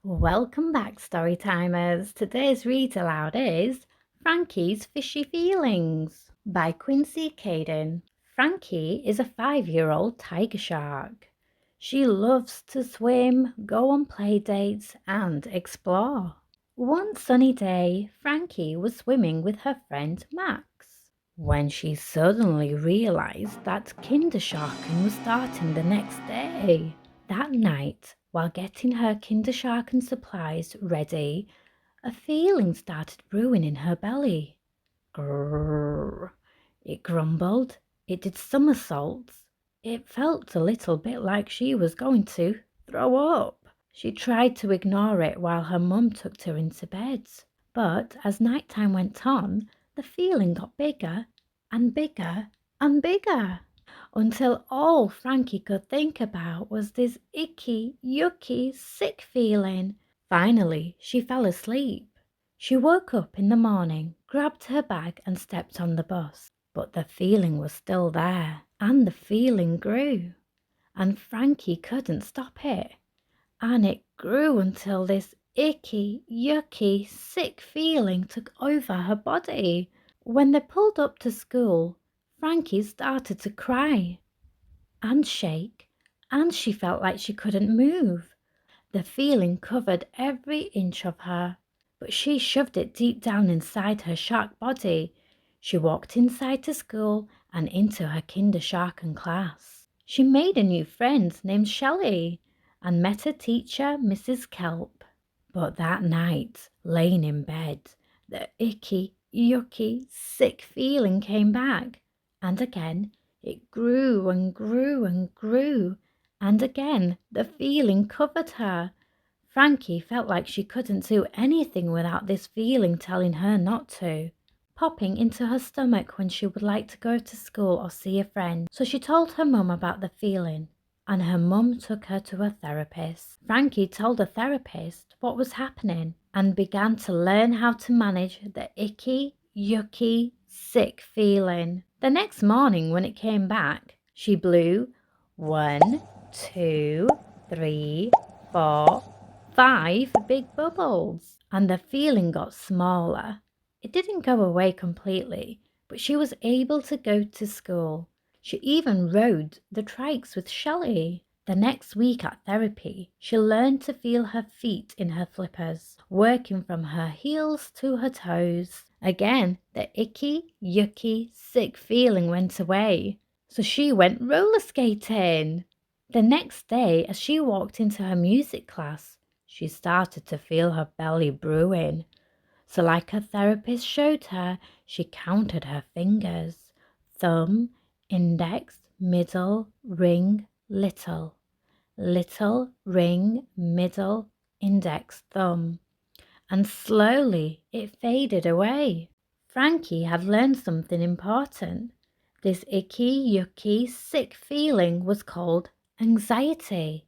Welcome back, Storytimers. Today's read aloud is Frankie's Fishy Feelings by Quincy Caden. Frankie is a 5-year-old tiger shark. She loves to swim, go on play dates, and explore. One sunny day, Frankie was swimming with her friend Max when she suddenly realized that kindersharken was starting the next day. That night, while getting her kindersharken supplies ready, a feeling started brewing in her belly. Grrr. It grumbled, it did somersaults. It felt a little bit like she was going to throw up. She tried to ignore it while her mum tucked her into bed. But as nighttime went on, the feeling got bigger and bigger and bigger, until all Frankie could think about was this icky, yucky, sick feeling. Finally, she fell asleep. She woke up in the morning, grabbed her bag and stepped on the bus. But the feeling was still there, and the feeling grew. And Frankie couldn't stop it. And it grew until this icky, yucky, sick feeling took over her body. When they pulled up to school, Frankie started to cry and shake, and she felt like she couldn't move. The feeling covered every inch of her, but she shoved it deep down inside her shark body. She walked inside to school and into her kindersharken class. She made a new friend named Shelley and met her teacher, Mrs. Kelp. But that night, laying in bed, the icky, yucky, sick feeling came back. And again, it grew and grew and grew. And again, the feeling covered her. Frankie felt like she couldn't do anything without this feeling telling her not to, popping into her stomach when she would like to go to school or see a friend. So she told her mum about the feeling, and her mum took her to a therapist. Frankie told the therapist what was happening and began to learn how to manage the icky, yucky, sick feeling. The next morning when it came back, she blew 1, 2, 3, 4, 5 big bubbles, and the feeling got smaller. It didn't go away completely, but she was able to go to school. She even rode the trikes with Shelley. The next week at therapy, she learned to feel her feet in her flippers, working from her heels to her toes. Again, the icky, yucky, sick feeling went away, so she went roller skating. The next day, as she walked into her music class, she started to feel her belly brewing. So like her therapist showed her, she counted her fingers: thumb, index, middle, ring, little. Little, ring, middle, index, thumb. And slowly it faded away. Frankie had learned something important. This icky, yucky, sick feeling was called anxiety.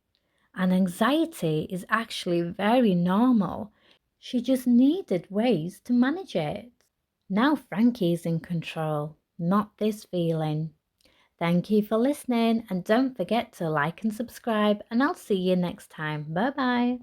And anxiety is actually very normal. She just needed ways to manage it. Now Frankie's in control, not this feeling. Thank you for listening, and don't forget to like and subscribe, and I'll see you next time. Bye bye.